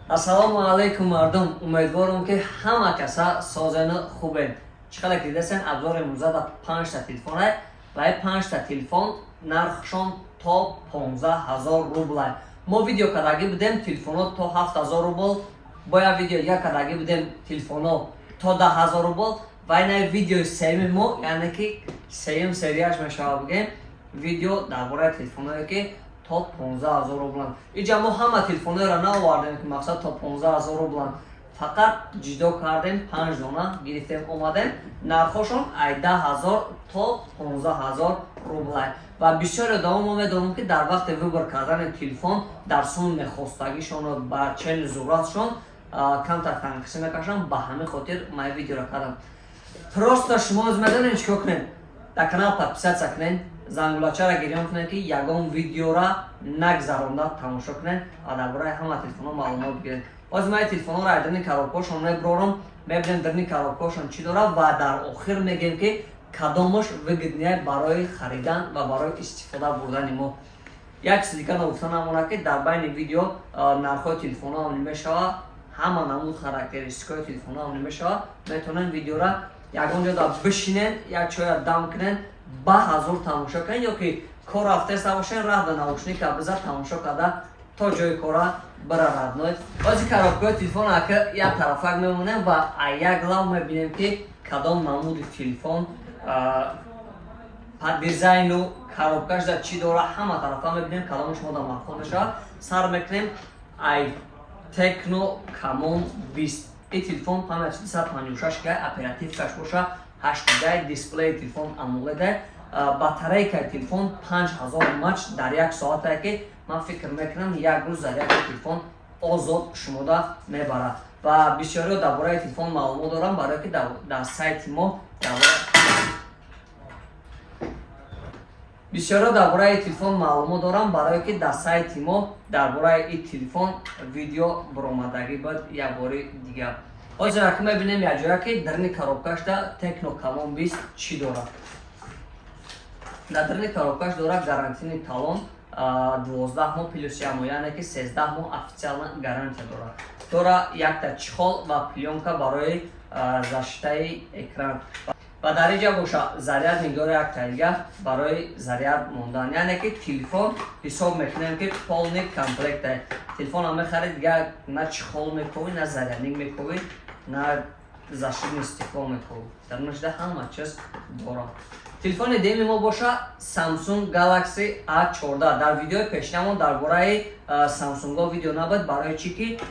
Ассалому алейкум мардум, умедворам ки ҳама каса созени хубен. Чиқадар дидасен обзори музада 5 та телефон ай. Ва 5 та телефон нархшон то 15000 рубл ай. Мо видео кадаги будем телефоно то 7000 рубл. Боя видео я кадаги будем телефоно то 10000 рубл. Ва ин видео семи мо, яъне ки сеюм серияш мешава бугем видео дар бораи телефоное ки то 15000 рублан. Иҷа мо ҳама телефонеро наовардем ки мақсад то 15000 рублан. Фақат ҷидо кардем 5 дона гирифтем омадем. Нархошон ай 10000 то 15000 рублай. Ва бисёре давом медонам ки дар вақти выбор кардани телефон дар сон мехостагишон ба чен зуратшон камтар танқиси мекашам, ба ҳамин хотир май видеоро кардам. Просто шумо медонед чико кунед? Дар канал подписаться кунед, зангулачара гирён кунед ки ягон видеора нагзаронда тамошо кунед ва дар бораи ҳама телефонҳо маълумот бигиред. Боз май телефонҳоро дарни коробкашон меброрам, мебинем дарни коробкашон чӣ дорад ва дар охир мегем ки кадомаш выгоднее барои харидан ва барои истифода бурдани мо. Як чиз дигар гуфта намонад ки дар байни видео нархҳои телефонҳо омӯ мешава, ҳама намуд характеристикаи телефонҳо омӯ мешава. Метавонед видеора ягон ҷода бишинен, як чоя дам кунен, ба ҳазур тамошо кунед, ё ки кор рафтеста бошен, рафт ба наушника бизад тамошо карда то ҷои кора барарад. Бози коробкаи телефон ака як тарафак мемонем ва як лав мебинем ки кадом намуди телефон дизайну коробкаш дар чӣ дора, ҳама тарафа мебинем кадомаш мода махол мешавад. Сар мекунем ай Tecno Camon 20. این تلفن پنج 256 گیگ اپراتیوش باشه، 8 گیگ دیسپلی تلفن AMOLED. باتری که تلفن 5000 ماچ در یک ساعته که من فکر میکنم یک روز در یک تلفن آزاد شموده میبره. و بسیاری درباره تلفن معلومات دارم برای که در سایت ما بسیار درباره تلفن معلومات دارم برای که در سایت ما درباره این تلفن ویدیو برآمدگی بود یک بار دیگه. از رقم میبینیم یک جایی که درنی کوروبکاش دا تکنو کامون 20 چی داره. در درنی کوروبکاش داره گارانتی تالون 12 ماه پلوس یا یعنی که 13 ماه افیسیال گارانتی داره. داره یک تا چخال و پلیونکا برای زاشته اکران. و در اینجا باشه زریاد میگوره یک تایگه برای زریاد موندن، یعنی که تلفن حساب میکنیم که پولنی کامپلکت आहे. تلفن هم میخرید دیگه نه چخال میکنی نه زریادنگ میکنی نه زاشتن استفاده میکنی، در نشده همه چیز داره. تلفن دیمی ما باشه سامسونگ گالاکسی A14. در ویدیو پیشنمون درباره سامسونگ ویدیو نبود. برای چی که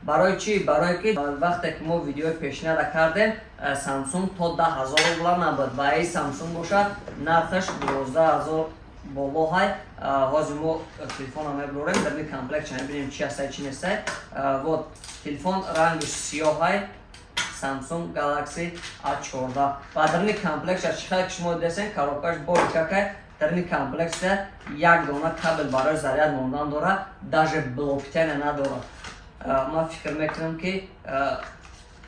برای چی؟ برای که وقتی که ما ویدیو پیشنهاد کردیم سامسونگ تا 10000 روبل نبود و این سامسونگ باشه نرخش 12000 بالا های. حاضر ما تلفن هم میبریم در این کامپلکت چنین ببینیم چی هست چی نیست. و تلفن رنگ سیاه های سامسونگ گالاکسی A14 و در این کامپلکت چقدر شما دیدین کوروبکاش باشه که در این کامپلکت یک دانه کابل برای زریاد موندن داره، даже بلوکتن نداره. من فکر میکنم که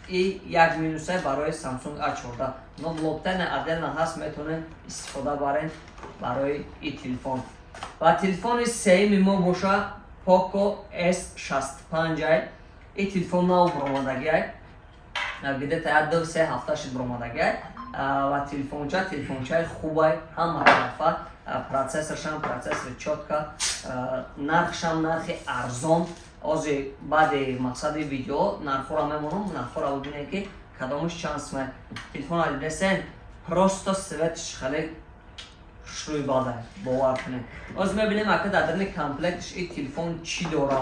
این یک مینوس برای سامسونگ A14. نو بلوکتن عدل نه هست، میتونن استفاده برین برای این تلفن. و تلفن سیمی ما باشه پوکو S65. این تلفن نو برآمدگی است. بیده تا 2-3 هفته شد برآمدگی است. و تلفنچه خوبه، همه طرفه پروسسورش هم پروسسور چوتکا، نرخش هم نرخ ارزان. از بعد مقصد ویدیو نرخورا میمونم، نرخورا ببینید که کدامش چانس می. تلفن ها دیدین پروستا سویتش خیلی شروع باده باور کنید. از میبینیم اگه در درون کامپلکتش این تلفن چی داره.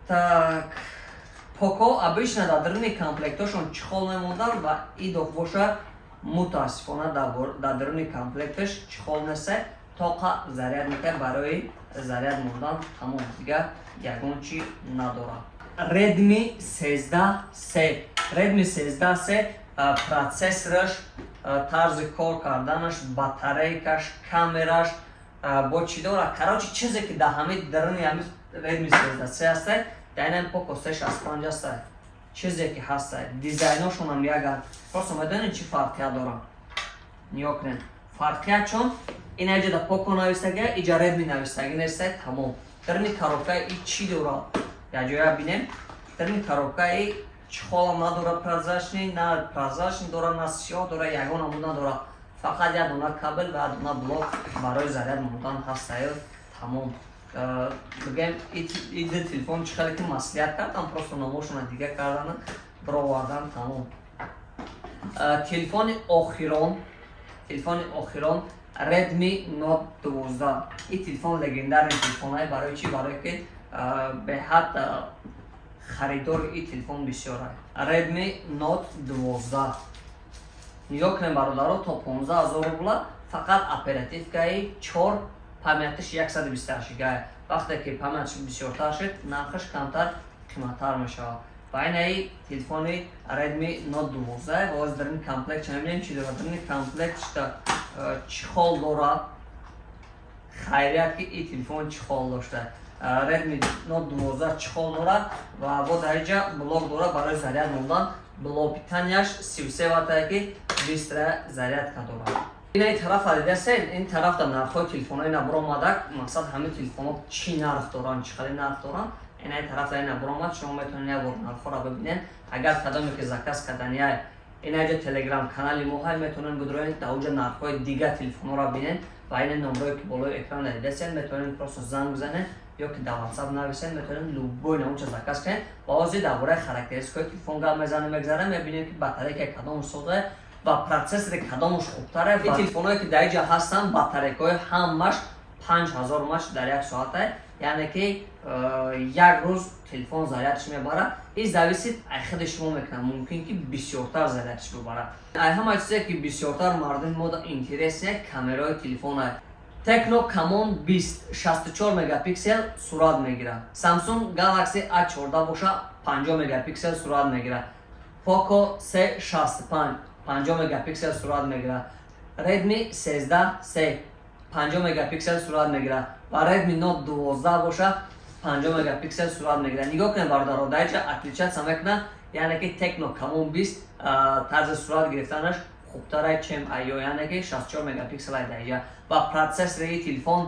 так پوکو обычно در درون کامپلکتشون چخال میمونده و این دو باشه متاسفانه در درون کامپلکتش چخال نیست. طاقه زریاد میکنه برای زریاد موندن، تمام دیگه یگون چی نداره. ردمی 13C. ردمی 13C پروسسورش، طرز کار کردنش، باتریکش، کامراش با چی داره. کراچی چیزی که در همه درون همین ردمی 13C هست در این پوکو 365 هست. چیزی که هست دیزاینشون هم یکن. پس میدونید چی فرقی دارن. نیا کنین. фарқият чун инаҷа да поко навистага иҷа Redmi навистаги нестай тамом. Дарни коробка и чӣ дора? Я ҷоя бинем. Дарни коробка и чхол надора прозрачный, на прозрачный дора, на сиёҳ дора, ягон амуд надора. Фақат як дона кабел ва дона блок барои заряд мондан ҳастаю тамом. Бигем ин телефон чӣ хеле ки маслиҳат кардам, просто номошона дига кардан бировардан тамом. Телефони охирон Redmi Note 12. این تلفن لگندر تلفن های برای چی؟ برای که به حد خریدار این تلفن بسیار های. Redmi Note 12 نگاه کنیم برادرها تا 15,000 روبل فقط اپراتیو که 4 پامیتش 128 گیگ. وقتی که پامیتش بسیارتر شد نرخش کمتر قیمتتر میشه. و این تلفن Redmi Note 12 باز در این کامپلکت چه می‌بینیم چی داره؟ در این کامپلکت چخال داره. خیریت که این تلفن چخال داشته. Redmi Note 12 چخال داره و با در اینجا بلاک داره برای زریاد موندن. بلاک پیتانیش 33 واته که 20 زریاد داره. این طرف دیدین این طرف در نرخ‌های تلفن‌های نبرآمده مقصد همه تلفن‌ها چی نرخ دارن چه خیلی نرخ دارن این طرف در نبرآمد شما میتونید یک بار نرخ‌ها را ببینید اگر کدامی که زکاس کردنی این اینجا تلگرام کانال ما های میتونید بدرونید در اونجا نرخ‌های دیگه تلفن‌ها را ببینید و این نمره که بالای اکران دیدین میتونید پروسس زنگ بزنید یا که در واتساپ نویسید میتونید لوگوی اونجا زکاس کنید بازی درباره خاراکتریستیک‌های تلفن گپ میزنه میبینید که باتری که کدام سوخته و پروسسور کدامش خوبتره. این تلفن‌هایی که در اینجا هستن باتری‌های همش 5000 ماهش در یک ساعته یعنی که یک روز تلفن زریادش میبره این زویسید خود شما میکنه ممکن که بسیارتر زریادش ببره. همه چیزی که بسیارتر مردم مود اینترسیه کامرای تلفن های تکنو کامون 20 64 مگاپیکسل صورت میگیره. سامسونگ گالاکسی A14 باشه 50 مگاپیکسل صورت میگیره. پوکو 365 50 مگاپیکسل صورت میگیره. Redmi 13 50 مگاپیکسل صورت میگیره و Redmi Note 12 باشه 50 مگاپیکسل صورت میگیره. نگاه کنید برادرها در اینجا اپلیکیشن سمکنه یعنی که تکنو کامون 20 طرز صورت گرفتنش خوبتره چم ایو یعنی که 64 مگاپیکسل در اینجا و پروسسور تلفن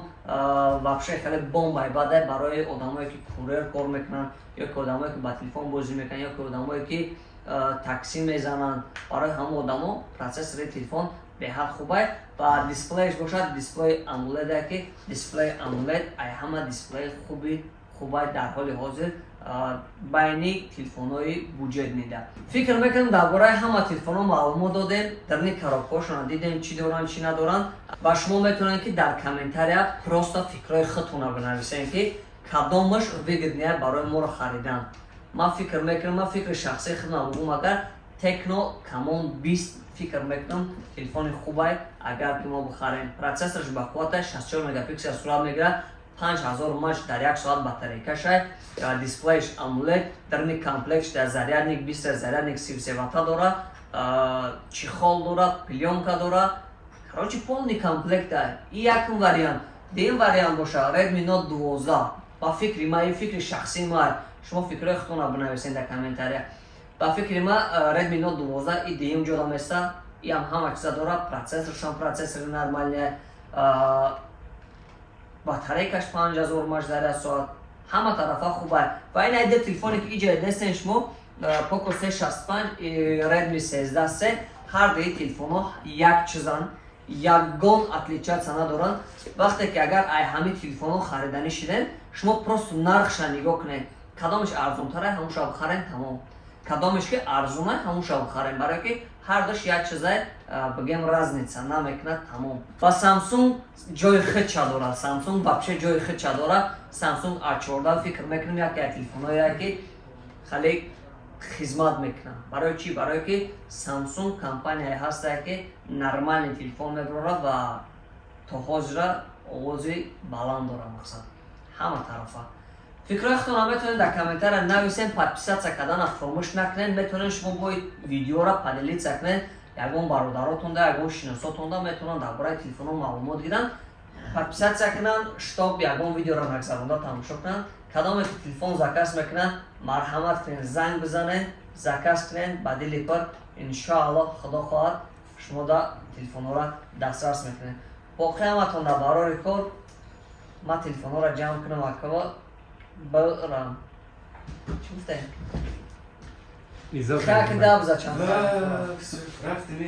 واقعا خیلی بمب بده برای آدمایی که کوریر کار میکنن یا که آدمایی که با تلفن بازی میکنن یا که آدمایی که تاکسی میزنن برای همه آدما پروسسور تلفن به حد خوبه و دیسپلیش باشه دیسپلی AMOLED که دیسپلی AMOLED همه دیسپلی خوبه در حال حاضر بینی تلفن‌های بودجه میده. فکر میکنم درباره همه تلفن‌ها معلومات دادیم در این کاراکترشون دیدیم چی دارن چی ندارن و شما میتونید که در کامنتاریا پروستا فکرای خودتون رو بنویسید که کدامش ویگرنیه برای ما رو خریدن. من فکر میکنم من فکر شخصی خودم بگم اگر تکنو کامون 20 فکر میکنم تلفن خوبه اگر که ما بخریم پروسسورش با قوت 64 مگاپیکسل صورت میگیره 5000 ماهش در یک ساعت باتری کشه یا دیسپلیش AMOLED در این کامپلکس در زریادنیک 20 زریادنیک 33 وات داره چخال داره پلیونکا داره کراچی полный комплект داره این یکم وریانت دیم وریانت باشه Redmi Note 12 با فکری ما این فکر شخصی ما شما فکر خودتون رو بنویسید در کامنتاریا با فکر ما Redmi Note 12 این دیم جدا میسته این هم همه چیزا داره پروسسور نرمالیه باتریکش 5000 ماهش در ساعت همه طرفا خوبه و این ایده تلفنی که اینجا دستین شما پوکو 365 Redmi 13 هر دوی تلفن ها یک چیزن یگان اپلیکیشن ندارن وقتی که اگر همه تلفن ها خریدنی شدن شما پروست نرخش نگاه کنید کدامش ارزون تره همونش بخرین تمام کدامش که ارزونه همونش بخرین برای که هر دوش یک چیزای بگیم разница نمیکنه تمام و سامسونگ جای خود چه داره سامسونگ واقعا جای خود چه داره سامسونگ A14 فکر میکنم یک تلفنایی که خیلی خدمت میکنه برای چی برای که سامسونگ کمپانی هست که نرمال تلفن میبره و تا حاضر آوازی بلند داره مقصد همه طرفا فکر خودتون میتونید در کامنتار نویسین подписаться کردن فراموش نکنید میتونید شما باید ویدیو را پدلیت کنید یگان برادراتون ده یگان شناساتون ده میتونن درباره تلفن ها معلومات گیرن подписаться کنن شتاب یگان ویدیو را نگذرونده تماشا کنن کدام تلفن زکاس میکنن مرحمت کنید زنگ بزنید زکاس کنید بدیلی پر ان شاء الله خدا خواهد شما دا телефонҳоро дастрас мекунем. боқи ҳаматон дар барори кор ман телефонҳоро ҷамъ кунам акава барам. Чӣ гуфтаем? Изо Как даб зачанд? Рафтем.